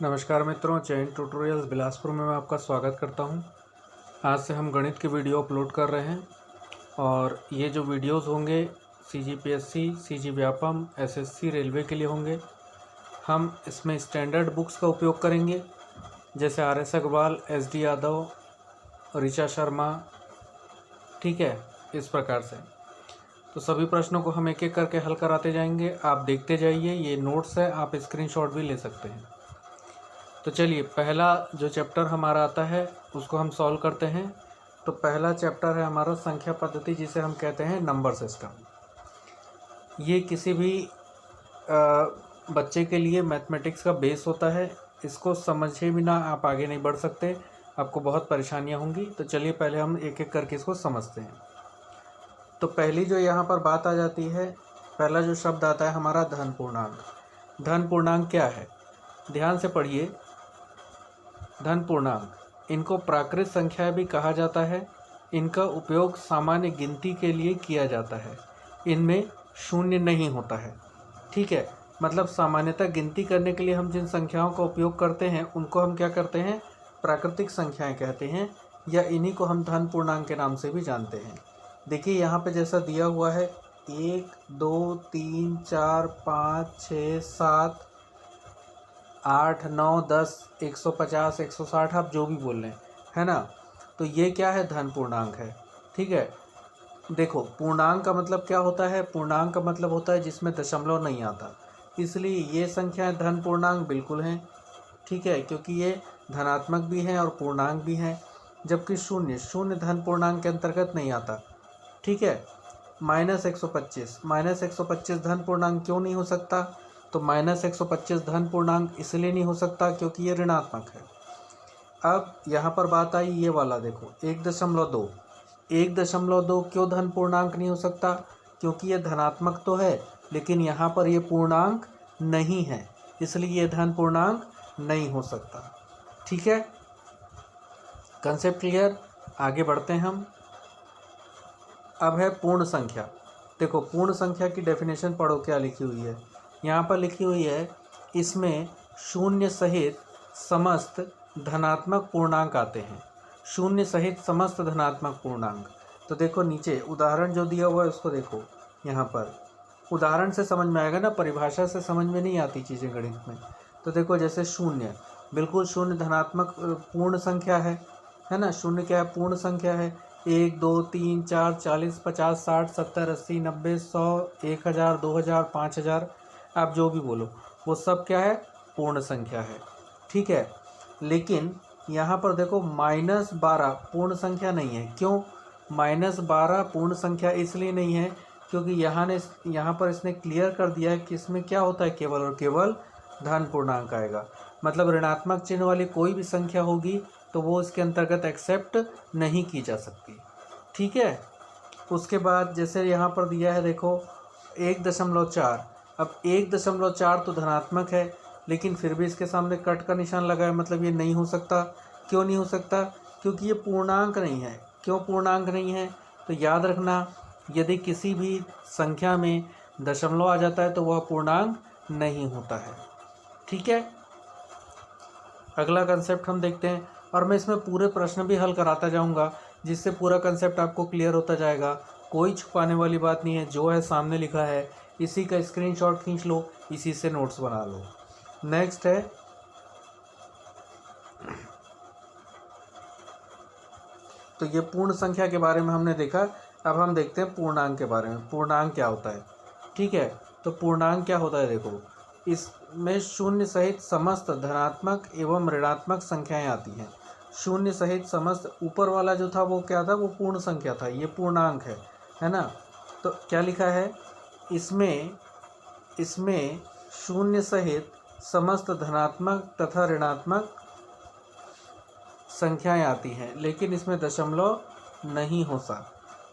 नमस्कार मित्रों, चयन ट्यूटोरियल्स बिलासपुर में मैं आपका स्वागत करता हूं। आज से हम गणित के वीडियो अपलोड कर रहे हैं और ये जो वीडियोस होंगे CGPSC, CG Vyapam, SSC, railway के लिए होंगे। हम इसमें स्टैंडर्ड बुक्स का उपयोग करेंगे जैसे आर.एस. अग्रवाल, एस.डी. यादव, ऋचा शर्मा, ठीक है, इस प्रकार से। तो सभी प्रश्नों को हम एक एक करके हल कराते जाएंगे। आप देखते जाइए, ये नोट्स है, आप स्क्रीनशॉट भी ले सकते हैं। तो चलिए, पहला जो चैप्टर हमारा आता है उसको हम सॉल्व करते हैं। तो पहला चैप्टर है हमारा संख्या पद्धति, जिसे हम कहते हैं नंबर सिस्टम। ये किसी भी बच्चे के लिए मैथमेटिक्स का बेस होता है। इसको समझे बिना आप आगे नहीं बढ़ सकते, आपको बहुत परेशानियां होंगी। तो चलिए पहले हम एक एक करके इसको समझते हैं। तो पहली जो यहाँ पर बात आ जाती है, पहला जो शब्द आता है हमारा धन पूर्णांक। धन पूर्णांक क्या है, ध्यान से पढ़िए। धन पूर्णांक, इनको प्राकृत संख्या भी कहा जाता है। इनका उपयोग सामान्य गिनती के लिए किया जाता है। इनमें शून्य नहीं होता है, ठीक है। मतलब सामान्यतः गिनती करने के लिए हम जिन संख्याओं का उपयोग करते हैं उनको हम क्या करते हैं, प्राकृतिक संख्याएं कहते हैं, या इन्हीं को हम धन पूर्णांक के नाम से भी जानते हैं। देखिए यहाँ पे जैसा दिया हुआ है 1, 2, 3, 4, 5, 6, 7, 8, 9, 10, 150, 160, आप जो भी बोल रहे हैं, है ना। तो ये क्या है, धन पूर्णांक है, ठीक है। देखो, पूर्णांक का मतलब क्या होता है, पूर्णांक का मतलब होता है जिसमें दशमलव नहीं आता। इसलिए ये संख्याएं धन पूर्णांक बिल्कुल हैं, ठीक है, क्योंकि ये धनात्मक भी हैं और पूर्णांक भी हैं। जबकि शून्य, शून्य धन पूर्णांक के अंतर्गत नहीं आता, ठीक है। -125, -125 धन पूर्णांक क्यों नहीं हो सकता, तो -125 धन पूर्णांक इसलिए नहीं हो सकता क्योंकि ये ऋणात्मक है। अब यहाँ पर बात आई ये वाला, देखो 1.2, 1.2 क्यों धन पूर्णांक नहीं हो सकता, क्योंकि ये धनात्मक तो है लेकिन यहाँ पर ये पूर्णांक नहीं है, इसलिए ये धन पूर्णांक नहीं हो सकता, ठीक है। कंसेप्ट क्लियर, आगे बढ़ते हैं हम। अब है पूर्ण संख्या। देखो, पूर्ण संख्या की डेफिनेशन पढ़ो, क्या लिखी हुई है यहाँ पर। लिखी हुई है, इसमें शून्य सहित समस्त धनात्मक पूर्णांक आते हैं। शून्य सहित समस्त धनात्मक पूर्णांक। तो देखो नीचे उदाहरण जो दिया हुआ है उसको देखो, यहाँ पर उदाहरण से समझ में आएगा ना, परिभाषा से समझ में नहीं आती चीज़ें गणित में। तो देखो जैसे शून्य, बिल्कुल शून्य धनात्मक पूर्ण संख्या है ना। शून्य क्या है, पूर्ण संख्या है। 1, 2, 3, 4, 40, 50, 60, 70, 80, 90, 100, 1000, 2000, 5000, आप जो भी बोलो, वो सब क्या है, पूर्ण संख्या है, ठीक है। लेकिन यहाँ पर देखो -12 पूर्ण संख्या नहीं है। क्यों -12 पूर्ण संख्या इसलिए नहीं है क्योंकि यहाँ पर इसने क्लियर कर दिया है कि इसमें क्या होता है, केवल और केवल धन पूर्णांक आएगा। मतलब ऋणात्मक चिन्ह वाली कोई भी संख्या होगी तो वो इसके अंतर्गत एक्सेप्ट नहीं की जा सकती, ठीक है। उसके बाद जैसे यहाँ पर दिया है देखो 1.4, अब 1.4 तो धनात्मक है लेकिन फिर भी इसके सामने कट का निशान लगा है, मतलब ये नहीं हो सकता। क्यों नहीं हो सकता, क्योंकि ये पूर्णांक नहीं है। क्यों पूर्णांक नहीं है, तो याद रखना, यदि किसी भी संख्या में दशमलव आ जाता है तो वह पूर्णांक नहीं होता है, ठीक है। अगला कंसेप्ट हम देखते हैं, और मैं इसमें पूरे प्रश्न भी हल कराता जाऊंगा जिससे पूरा कंसेप्ट आपको क्लियर होता जाएगा। कोई छुपाने वाली बात नहीं है, जो है सामने लिखा है, इसी का स्क्रीनशॉट खींच लो, इसी से नोट्स बना लो। नेक्स्ट है, तो ये पूर्ण संख्या के बारे में हमने देखा। अब हम देखते हैं पूर्णांक के बारे में। पूर्णांक क्या होता है, ठीक है। तो पूर्णांक क्या होता है, देखो इसमें शून्य सहित समस्त धनात्मक एवं ऋणात्मक संख्याएं आती हैं। शून्य सहित समस्त, ऊपर वाला जो था वो क्या था, वो पूर्ण संख्या था, ये पूर्णांक है ना। तो क्या लिखा है, इसमें शून्य सहित समस्त धनात्मक तथा ऋणात्मक संख्याएं आती हैं, लेकिन इसमें दशमलव नहीं होता।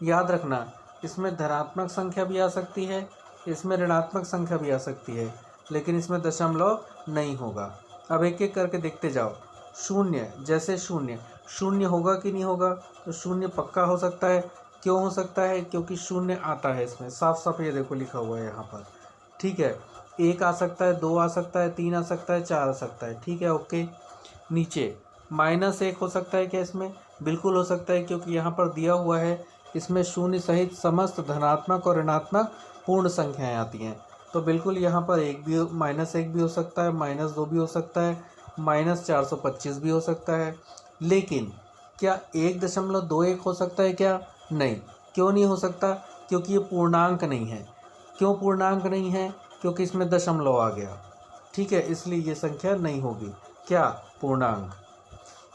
याद रखना, इसमें धनात्मक संख्या भी आ सकती है, इसमें ऋणात्मक संख्या भी आ सकती है, लेकिन इसमें दशमलव नहीं होगा। अब एक एक करके देखते जाओ। शून्य, जैसे शून्य, शून्य होगा कि नहीं होगा, तो शून्य पक्का हो सकता है। क्यों हो सकता है, क्योंकि शून्य आता है इसमें, साफ साफ ये देखो लिखा हुआ है यहाँ पर, ठीक है। 1 आ सकता है, 2 आ सकता है, 3 आ सकता है, 4 आ सकता है। ठीक है, ओके। नीचे -1 हो सकता है क्या इसमें? बिल्कुल हो सकता है, क्योंकि यहाँ पर दिया हुआ है इसमें शून्य सहित समस्त धनात्मक और ऋणात्मक पूर्ण संख्याएं आती हैं। तो बिल्कुल यहाँ पर -1 भी हो सकता है, -2 भी हो सकता है, -425 भी हो सकता है। लेकिन क्या 1.21 हो सकता है क्या? नहीं। क्यों नहीं हो सकता? क्योंकि ये पूर्णांक नहीं है। क्यों पूर्णांक नहीं है? क्योंकि इसमें दशमलव आ गया। ठीक है, इसलिए ये संख्या नहीं होगी। क्या? पूर्णांक।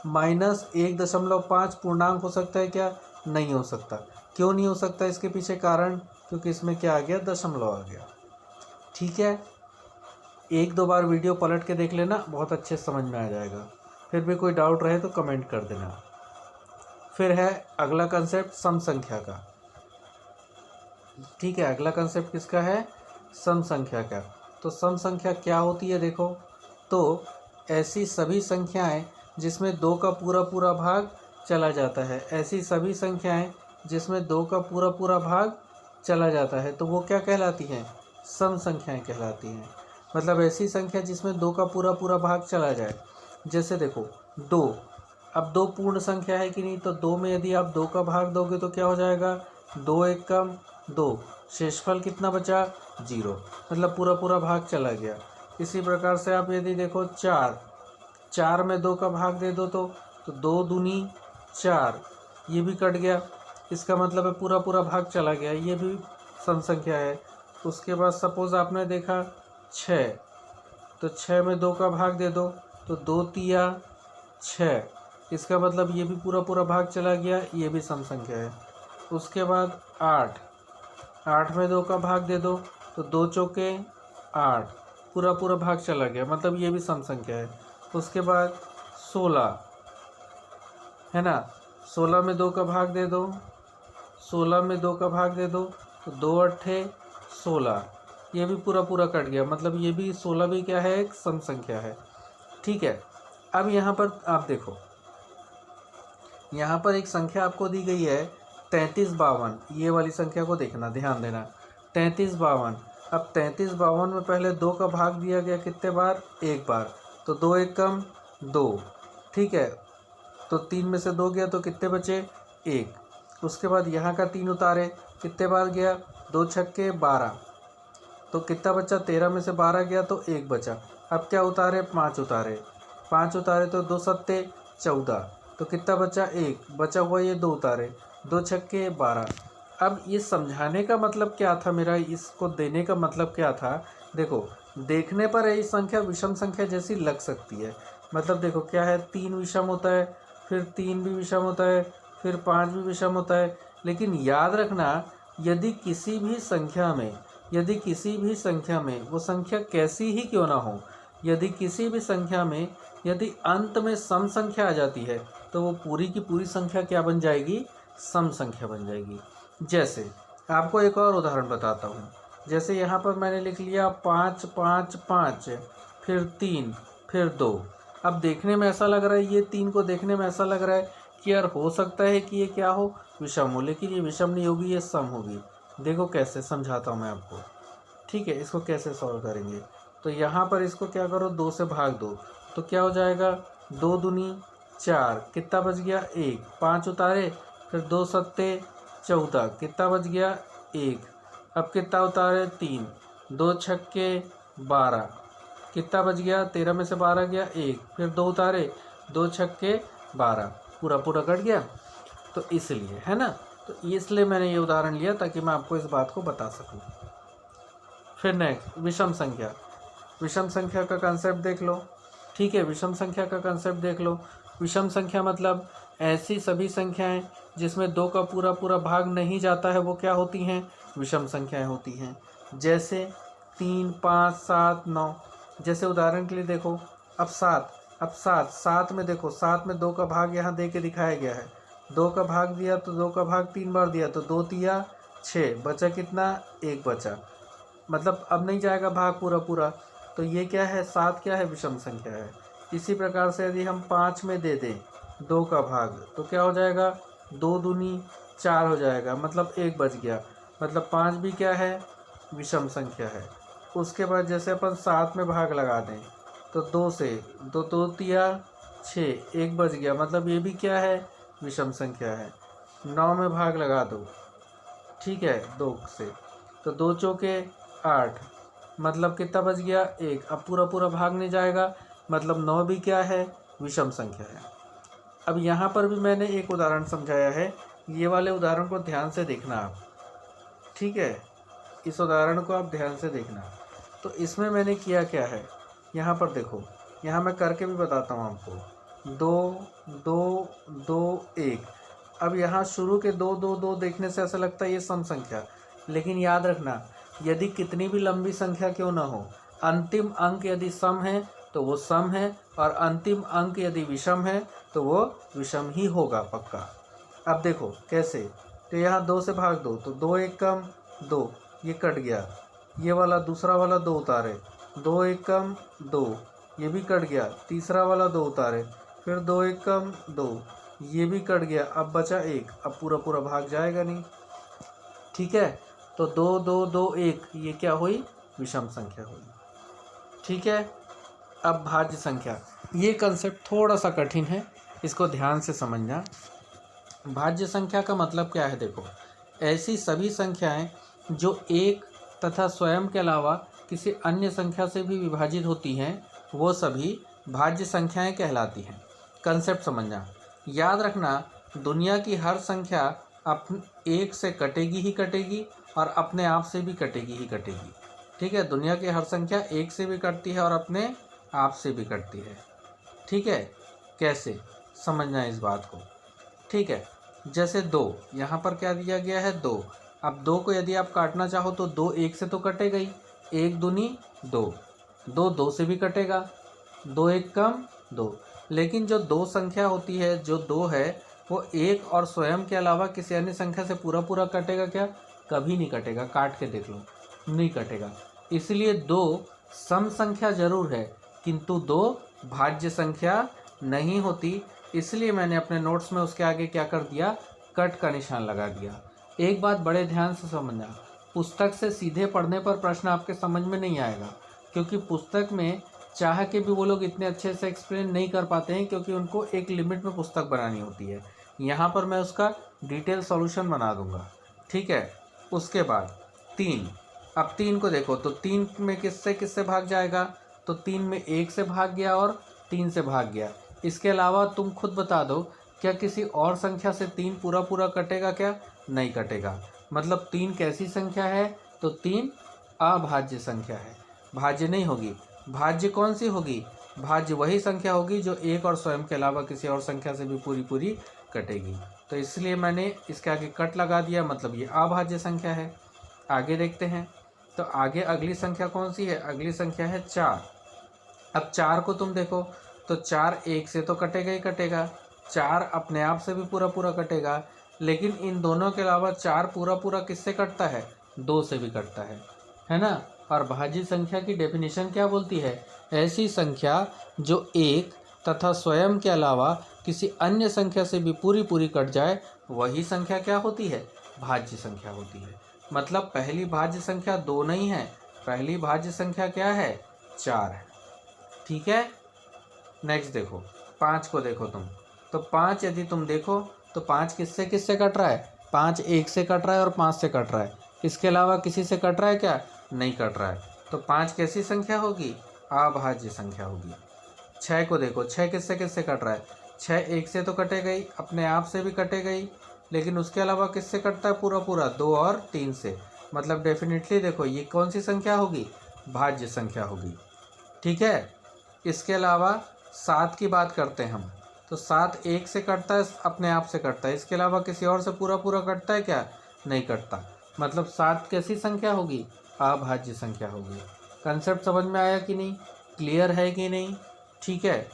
-1.5 पूर्णांक हो सकता है क्या? नहीं हो सकता। क्यों नहीं हो सकता? इसके पीछे कारण, क्योंकि इसमें क्या आ गया? दशमलव आ गया। ठीक है, 1-2 बार वीडियो पलट के देख लेना, बहुत अच्छे समझ में आ जाएगा। फिर भी कोई डाउट रहे तो कमेंट कर देना। फिर है अगला कंसेप्ट सम संख्या का। ठीक है, अगला कंसेप्ट किसका है? सम संख्या का। तो सम संख्या क्या होती है देखो, तो ऐसी सभी संख्याएं जिसमें 2 का पूरा पूरा भाग चला जाता है, ऐसी सभी संख्याएं जिसमें 2 का पूरा पूरा भाग चला जाता है, तो वो क्या कहलाती हैं? सम संख्याएं कहलाती हैं। मतलब ऐसी संख्या जिसमें 2 का पूरा पूरा भाग चला जाए। जैसे देखो 2, अब 2 पूर्ण संख्या है कि नहीं? तो 2 में यदि आप 2 का भाग दोगे तो क्या हो जाएगा? 2 1 कम 2, शेषफल कितना बचा? 0, मतलब पूरा पूरा भाग चला गया। इसी प्रकार से आप यदि देखो 4 में 2 का भाग दे दो तो 2 दूनी 4, ये भी कट गया। इसका मतलब है पूरा पूरा भाग चला गया, ये भी सम संख्या है। उसके बाद सपोज आपने देखा 6, तो 6 में 2 का भाग दे दो तो 2 तिया 6, इसका मतलब ये भी पूरा पूरा भाग चला गया, ये भी सम संख्या है। उसके बाद 8 में 2 का भाग दे दो तो 2 चौके 8, पूरा पूरा भाग चला गया, मतलब ये भी सम संख्या है। उसके बाद 16 है ना, 16 में 2 का भाग दे दो, 16 में 2 का भाग दे दो तो 2 अट्ठे 16, ये भी पूरा पूरा कट गया, मतलब ये भी 16 भी क्या है? एक सम संख्या है। ठीक है, अब यहाँ पर आप देखो, यहाँ पर एक संख्या आपको दी गई है 3352, ये वाली संख्या को देखना, ध्यान देना। 3352, अब 3352 में पहले 2 का भाग दिया गया कितने बार? 1 बार, तो 2 1 कम 2। ठीक है, तो 3 में से 2 गया तो कितने बचे? 1। उसके बाद यहाँ का 3 उतारे, कितने बार गया? 2 छक्के 12, तो कितना बचा? 13 में से 12 गया तो 1 बचा। अब क्या उतारे? 5 उतारे, 5 उतारे तो 2 सत्ते 14, तो कितना बचा? 1 बचा हुआ, ये 2 उतारे, 2 छक्के 12। अब ये समझाने का मतलब क्या था मेरा, इसको देने का मतलब क्या था? देखो, देखने पर ये संख्या विषम संख्या जैसी लग सकती है। मतलब देखो क्या है, 3 विषम होता है, फिर 3 भी विषम होता है, फिर 5 भी विषम होता है। लेकिन याद रखना, यदि किसी भी संख्या में वो संख्या कैसी ही क्यों ना हो, यदि किसी भी संख्या में यदि अंत में सम संख्या आ जाती है तो वो पूरी की पूरी संख्या क्या बन जाएगी? सम संख्या बन जाएगी। जैसे आपको एक और उदाहरण बताता हूँ। जैसे यहाँ पर मैंने लिख लिया 5 5 5, फिर 3, फिर 2। अब देखने में ऐसा लग रहा है, ये 3 को देखने में ऐसा लग रहा है कि यार हो सकता है कि ये क्या हो? विषम हो, लेकिन ये विषम नहीं होगी, ये सम होगी। देखो कैसे समझाता हूँ मैं आपको। ठीक है, इसको कैसे सॉल्व करेंगे? तो यहाँ पर इसको क्या करो, 2 से भाग दो, तो क्या हो जाएगा? 2 दूनी 4, कितना बच गया? 1, 5 उतारे, फिर 2 सत्ते 14, कितना बच गया? 1। अब कितना उतारे? 3, 2 छक्के 12, कितना बच गया? 13 में से 12 गया 1, फिर 2 उतारे, 2 छक्के 12, पूरा पूरा कट गया। तो इसलिए, है ना, तो इसलिए मैंने ये उदाहरण लिया ताकि मैं आपको इस बात को बता सकूं। फिर नेक्स्ट विषम संख्या। विषम संख्या का कंसेप्ट देख लो। ठीक है, विषम संख्या का कंसेप्ट देख लो। विषम संख्या मतलब ऐसी सभी संख्याएं जिसमें 2 का पूरा पूरा भाग नहीं जाता है, वो क्या होती हैं? विषम संख्याएं होती हैं। जैसे 3 5 7 9, जैसे उदाहरण के लिए देखो, अब 7 में देखो, 7 में 2 का भाग यहाँ दे के दिखाया गया है। 2 का भाग दिया तो 2 का भाग 3 बार दिया, तो 2 तिया 6, बचा कितना? 1 बचा, मतलब अब नहीं जाएगा भाग पूरा पूरा, तो ये क्या है? 7 क्या है? विषम संख्या है। इसी प्रकार से यदि हम 5 में दे दें 2 का भाग, तो क्या हो जाएगा? 2 दूनी 4 हो जाएगा, मतलब 1 बच गया, मतलब 5 भी क्या है? विषम संख्या है। उसके बाद जैसे अपन 7 में भाग लगा दें तो 2 से, तो 2 तिया 6, 1 बच गया, मतलब ये भी क्या है, विषम संख्या है। 9 में भाग लगा दो, ठीक है, 2 से, तो 2 चौके 8, मतलब कितना बच गया, 1। अब पूरा पूरा भाग नहीं जाएगा, मतलब 9 भी क्या है, विषम संख्या है। अब यहाँ पर भी मैंने एक उदाहरण समझाया है, ये वाले उदाहरण को ध्यान से देखना आप, ठीक है, इस उदाहरण को आप ध्यान से देखना। तो इसमें मैंने किया क्या है, यहाँ पर देखो, यहाँ मैं करके भी बताता हूँ आपको। 2 2 2 1। अब यहाँ शुरू के 2 2 2 देखने से ऐसा लगता है ये सम संख्या, लेकिन याद रखना, यदि कितनी भी लंबी संख्या क्यों ना हो, अंतिम अंक यदि सम है तो वो सम है, और अंतिम अंक यदि विषम है तो वो विषम ही होगा पक्का। अब देखो कैसे, तो यहाँ 2 से भाग दो, तो 2 1 कम 2, ये कट गया, ये वाला दूसरा वाला 2 उतारे, 2 1 कम 2, ये भी कट गया, तीसरा वाला 2 उतारे, फिर 2 1 कम 2, ये भी कट गया, अब बचा 1। अब पूरा पूरा भाग जाएगा नहीं, ठीक है। तो 2 2 2 1, ये क्या हुई, विषम संख्या हुई, ठीक है। अब भाज्य संख्या, ये कंसेप्ट थोड़ा सा कठिन है, इसको ध्यान से समझना। भाज्य संख्या का मतलब क्या है, देखो, ऐसी सभी संख्याएं जो एक तथा स्वयं के अलावा किसी अन्य संख्या से भी विभाजित होती हैं, वो सभी भाज्य संख्याएं कहलाती हैं। कंसेप्ट समझना, याद रखना, दुनिया की हर संख्या एक से कटेगी ही कटेगी और अपने आप से भी कटेगी ही कटेगी, ठीक है। दुनिया की हर संख्या एक से भी कटती है और अपने आप से भी कटती है, ठीक है। कैसे समझना है इस बात को, ठीक है। जैसे 2, यहाँ पर क्या दिया गया है, 2। अब 2 को यदि आप काटना चाहो तो 2 1 से तो कटेगा ही, 1 दूनी 2, 2 2 से भी कटेगा, 2 1 कम 2। लेकिन जो 2 संख्या होती है, जो 2 है, वो एक और स्वयं के अलावा किसी अन्य संख्या से पूरा पूरा कटेगा क्या, कभी नहीं कटेगा, काट के देख लो, नहीं कटेगा। इसलिए 2 सम संख्या जरूर है, किंतु 2 भाज्य संख्या नहीं होती। इसलिए मैंने अपने नोट्स में उसके आगे क्या कर दिया, कट का निशान लगा दिया। एक बात बड़े ध्यान से समझना, पुस्तक से सीधे पढ़ने पर प्रश्न आपके समझ में नहीं आएगा, क्योंकि पुस्तक में चाह के भी वो लोग इतने अच्छे से एक्सप्लेन नहीं कर पाते हैं, क्योंकि उनको एक लिमिट में पुस्तक बनानी होती है। यहाँ पर मैं उसका डिटेल सॉल्यूशन बना दूंगा, ठीक है। उसके बाद 3, अब 3 को देखो, तो 3 में किससे किससे भाग जाएगा, तो 3 में 1 से भाग गया और 3 से भाग गया। इसके अलावा तुम खुद बता दो, क्या किसी और संख्या से 3 पूरा पूरा कटेगा क्या, नहीं कटेगा। मतलब 3 कैसी संख्या है, तो 3 अभाज्य संख्या है, भाज्य नहीं होगी। भाज्य कौन सी होगी, भाज्य वही संख्या होगी जो एक और स्वयं के अलावा किसी और संख्या से भी पूरी पूरी कटेगी। तो इसलिए मैंने इसके आगे कट लगा दिया, मतलब ये अभाज्य संख्या है। आगे देखते हैं, तो आगे अगली संख्या कौन सी है, अगली संख्या है 4। अब 4 को तुम देखो, तो 4 1 से तो कटेगा ही कटेगा, 4 अपने आप से भी पूरा पूरा कटेगा, लेकिन इन दोनों के अलावा 4 पूरा पूरा किससे कटता है, 2 से भी कटता है ना। और भाज्य संख्या की डेफिनेशन क्या बोलती है, ऐसी संख्या जो एक तथा स्वयं के अलावा किसी अन्य संख्या से भी पूरी पूरी कट जाए, वही संख्या क्या होती है, भाज्य संख्या होती है। मतलब पहली भाज्य संख्या 2 नहीं है, पहली भाज्य संख्या क्या है, 4 है, ठीक है। नेक्स्ट देखो, 5 को देखो तुम, तो 5 यदि तुम देखो तो 5 किससे किससे कट रहा है, 5 1 से कट रहा है और 5 से कट रहा है, इसके अलावा किसी से कट रहा है क्या, नहीं कट रहा है। तो 5 कैसी संख्या होगी, अभाज्य संख्या होगी। 6 को देखो, 6 किससे किससे कट रहा है, 6 1 से तो कटेगा ही, अपने आप से भी कटेगा ही, लेकिन उसके अलावा किससे कटता है पूरा पूरा, 2 और 3 से। मतलब डेफिनेटली देखो ये कौन सी संख्या होगी, भाज्य संख्या होगी, ठीक है। इसके अलावा 7 की बात करते हैं हम, तो 7 1 से कटता है, अपने आप से कटता है, इसके अलावा किसी और से पूरा पूरा कटता है क्या, नहीं कटता। मतलब 7 कैसी संख्या होगी, अभाज्य संख्या होगी। कंसेप्ट समझ में आया कि नहीं, क्लियर है कि नहीं, ठीक है।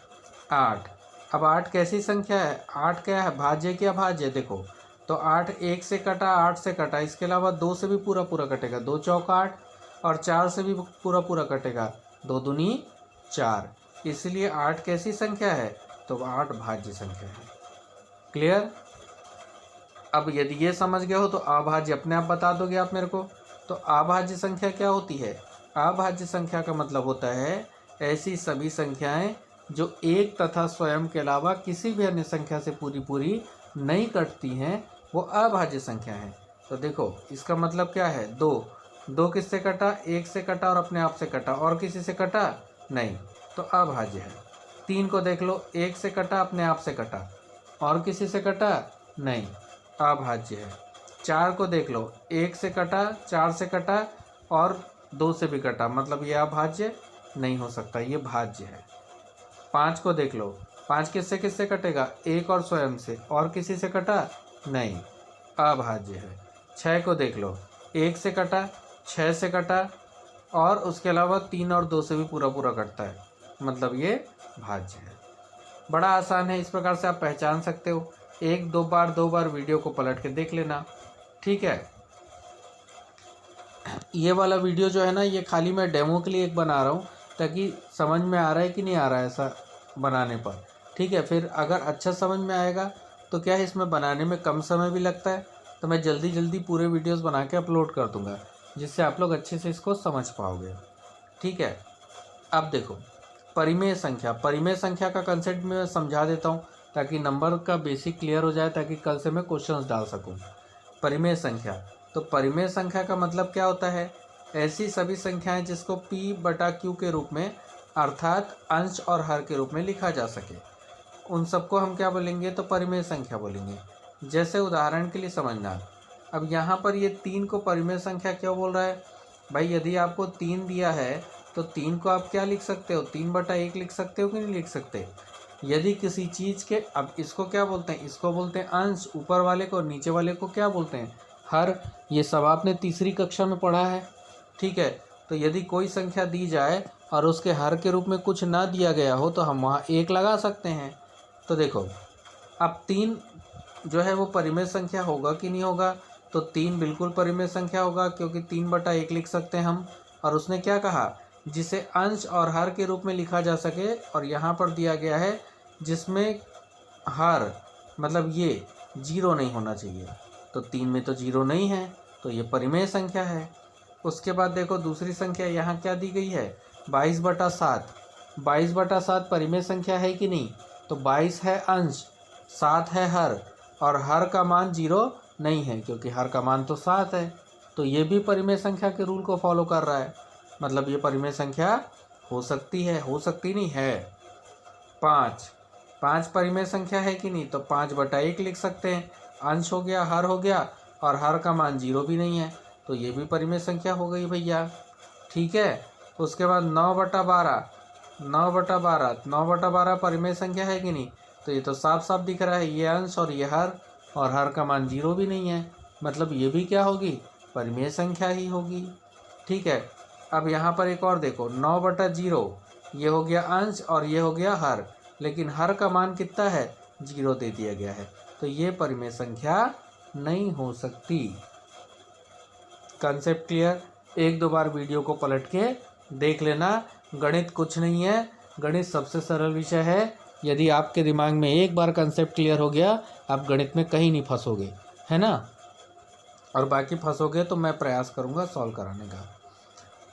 8, अब 8 कैसी संख्या है, 8 क्या है, भाज्य क्या भाज्य, देखो तो 8 1 से कटा, 8 से कटा, इसके अलावा 2 से भी पूरा पूरा कटेगा, 2 चौक 8, और 4 से भी पूरा पूरा कटेगा, 2 दूनी 4, इसलिए 8 कैसी संख्या है, तो 8 भाज्य संख्या है। क्लियर। अब यदि ये समझ गए हो तो अभाज्य अपने आप बता दोगे आप मेरे को। तो अभाज्य संख्या क्या होती है, अभाज्य संख्या का मतलब होता है ऐसी सभी संख्याएं जो एक तथा स्वयं के अलावा किसी भी अन्य संख्या से पूरी नहीं कटती हैं, वो अभाज्य संख्या है। तो देखो इसका मतलब क्या है, दो किससे कटा, एक से कटा और अपने आप से कटा, और किसी से कटा नहीं, तो अभाज्य है। 3 को देख लो, एक से कटा, अपने आप से कटा, और किसी से कटा नहीं, अभाज्य है। 4 को देख लो, एक से कटा, 4 से कटा और 2 से भी कटा, मतलब ये अभाज्य नहीं हो सकता, ये भाज्य है। 5 को देख लो, 5 किससे किससे कटेगा, एक और स्वयं से, और किसी से कटा नहीं, अभाज्य है। 6 को देख लो, एक से कटा, 6 से कटा और उसके अलावा 3 और 2 से भी पूरा कटता है, मतलब ये भाज्य है। बड़ा आसान है, इस प्रकार से आप पहचान सकते हो। एक दो बार वीडियो को पलट के देख लेना, ठीक है। ये वाला वीडियो जो है ना, ये खाली मैं डेमो के लिए एक बना रहा हूँ, ताकि समझ में आ रहा है कि नहीं आ रहा है ऐसा बनाने पर, ठीक है। फिर अगर अच्छा समझ में आएगा तो क्या है, इसमें बनाने में कम समय भी लगता है, तो मैं जल्दी पूरे वीडियोस बना के अपलोड कर दूंगा, जिससे आप लोग अच्छे से इसको समझ पाओगे, ठीक है। अब देखो परिमेय संख्या का कंसेप्ट मैं समझा देता हूँ, ताकि नंबर का बेसिक क्लियर हो जाए, ताकि कल से मैं क्वेश्चंस डाल सकूँ। परिमेय संख्या, तो परिमेय संख्या का मतलब क्या होता है, ऐसी सभी संख्याएं जिसको P/Q के रूप में, अर्थात अंश और हर के रूप में लिखा जा सके, उन सबको हम क्या बोलेंगे, तो परिमेय संख्या बोलेंगे। जैसे उदाहरण के लिए समझना, अब यहाँ पर ये 3 को परिमेय संख्या क्यों बोल रहा है भाई, यदि आपको 3 दिया है तो 3 को आप क्या लिख सकते हो, 3/1 लिख सकते हो कि नहीं लिख सकते। यदि किसी चीज़ के, अब इसको क्या बोलते हैं, इसको बोलते हैं अंश, ऊपर वाले को, नीचे वाले को क्या बोलते हैं, हर। ये सब आपने तीसरी कक्षा में पढ़ा है, ठीक है। तो यदि कोई संख्या दी जाए और उसके हर के रूप में कुछ ना दिया गया हो, तो हम वहाँ 1 लगा सकते हैं। तो देखो अब 3 जो है वो परिमेय संख्या होगा कि नहीं होगा, तो 3 बिल्कुल परिमेय संख्या होगा, क्योंकि 3/1 लिख सकते हैं हम। और उसने क्या कहा, जिसे अंश और हर के रूप में लिखा जा सके, और यहाँ पर दिया गया है जिसमें हर, मतलब ये 0 नहीं होना चाहिए, तो 3 में तो 0 नहीं है, तो ये परिमेय संख्या है। उसके बाद देखो दूसरी संख्या यहाँ क्या दी गई है, 22/7। 22/7 परिमेय संख्या है कि नहीं, तो 22 है अंश, 7 है हर, और हर का मान 0 नहीं है, क्योंकि हर का मान तो 7 है, तो ये भी परिमेय संख्या के रूल को फॉलो कर रहा है, मतलब ये परिमेय संख्या हो सकती है, हो सकती नहीं है। 5 परिमेय संख्या है कि नहीं, तो 5/1 लिख सकते हैं, अंश हो गया, हर हो गया, और हर का मान 0 भी नहीं है, तो ये भी परिमेय संख्या हो गई भैया, ठीक है। उसके बाद 9/12, 9/12 परिमेय संख्या है कि नहीं, तो ये तो साफ साफ दिख रहा है, ये अंश और ये हर, और हर का मान 0 भी नहीं है, मतलब ये भी क्या होगी, परिमेय संख्या ही होगी, ठीक है। अब यहाँ पर एक और देखो, 9/0, ये हो गया अंश और ये हो गया हर, लेकिन हर का मान कितना है, 0 दे दिया गया है, तो ये परिमेय संख्या नहीं हो सकती। Concept clear. एक दो बार वीडियो को पलट के देख लेना। गणित कुछ नहीं है, गणित सबसे सरल विषय है। यदि आपके दिमाग में एक बार कंसेप्ट क्लियर हो गया, आप गणित में कहीं नहीं फंसोगे, है ना। और बाकी फंसोगे तो मैं प्रयास करूँगा सॉल्व कराने का।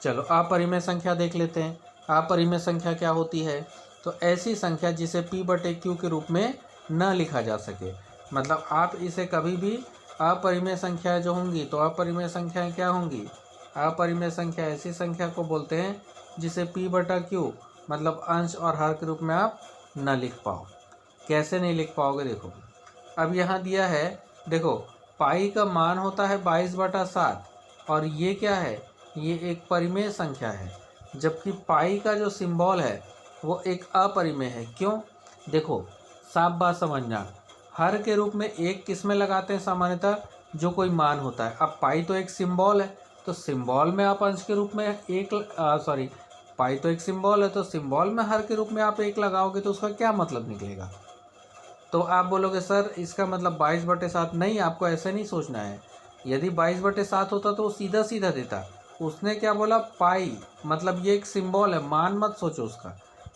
चलो अपरिमेय संख्या देख लेते हैं। अपरिमेय संख्या क्या होती है, तो ऐसी संख्या जिसे P/Q के रूप में न लिखा जा सके, मतलब आप इसे कभी भी, अपरिमेय संख्याएं जो होंगी, तो अपरिमेय संख्याएं क्या होंगी, अपरिमेय संख्या ऐसी संख्या को बोलते हैं जिसे P/Q मतलब अंश और हर के रूप में आप न लिख पाओ। कैसे नहीं लिख पाओगे, देखो अब यहाँ दिया है, देखो पाई का मान होता है 22/7, और ये क्या है, ये एक परिमेय संख्या है, जबकि पाई का जो सिंबल है वो एक अपरिमेय है। क्यों, देखो साफ बात समझना, हर के रूप में एक किस में लगाते हैं सामान्यतः, जो कोई मान होता है। अब पाई तो एक सिंबल है, तो सिंबल में आप अंश के रूप में एक पाई तो एक सिंबल है, तो सिंबल में हर के रूप में आप 1 लगाओगे, तो उसका क्या मतलब निकलेगा। तो आप बोलोगे सर इसका मतलब 22/7, नहीं, आपको ऐसे नहीं सोचना है। यदि 22/7 होता तो वो सीधा सीधा देता, उसने क्या बोला, पाई, मतलब ये एक सिंबल है, मान मत सोचो उसका,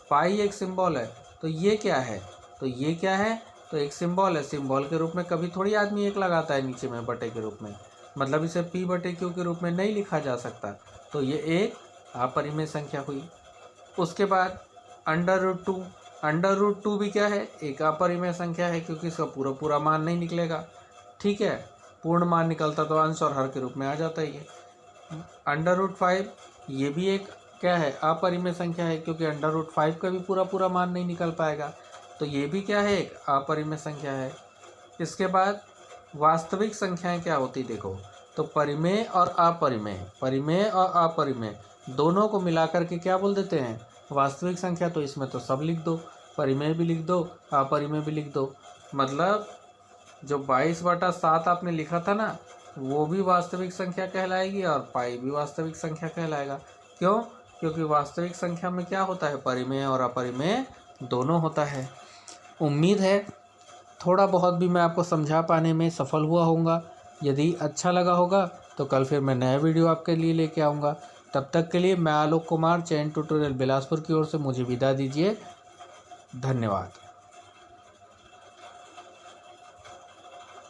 पाई एक सिंबल है, तो ये क्या है, तो ये क्या है, तो एक सिंबल है। सिंबल के रूप में कभी थोड़ी आदमी 1 लगाता है नीचे में बटे के रूप में, मतलब इसे P/Q के रूप में नहीं लिखा जा सकता, तो ये एक अपरिमेय संख्या हुई। उसके बाद √2, √2 भी क्या है, एक अपरिमेय संख्या है क्योंकि इसका पूरा पूरा मान नहीं निकलेगा, ठीक है। पूर्ण मान निकलता तो अंश और हर के रूप में आ जाता ही है। √5 ये भी एक क्या है, अपरिमेय संख्या है क्योंकि √5 का भी पूरा पूरा मान नहीं निकल पाएगा, तो ये भी क्या है, एक अपरिमेय संख्या है। इसके बाद वास्तविक संख्याएं क्या होती देखो, तो परिमेय और अपरिमेय, परिमेय और अपरिमेय दोनों को मिलाकर के क्या बोल देते हैं, वास्तविक संख्या। तो इसमें तो सब लिख दो, परिमेय भी लिख दो, अपरिमेय भी लिख दो। मतलब जो 22/7 आपने लिखा था ना, वो भी वास्तविक संख्या कहलाएगी और पाई भी वास्तविक संख्या कहलाएगा। क्यों? क्योंकि वास्तविक संख्या में क्या होता है, परिमेय और अपरिमेय दोनों होता है। उम्मीद है थोड़ा बहुत भी मैं आपको समझा पाने में सफल हुआ होऊंगा। यदि अच्छा लगा होगा तो कल फिर मैं नया वीडियो आपके लिए लेके आऊँगा। तब तक के लिए मैं आलोक कुमार, चैन ट्यूटोरियल बिलासपुर की ओर से मुझे विदा दीजिए। धन्यवाद।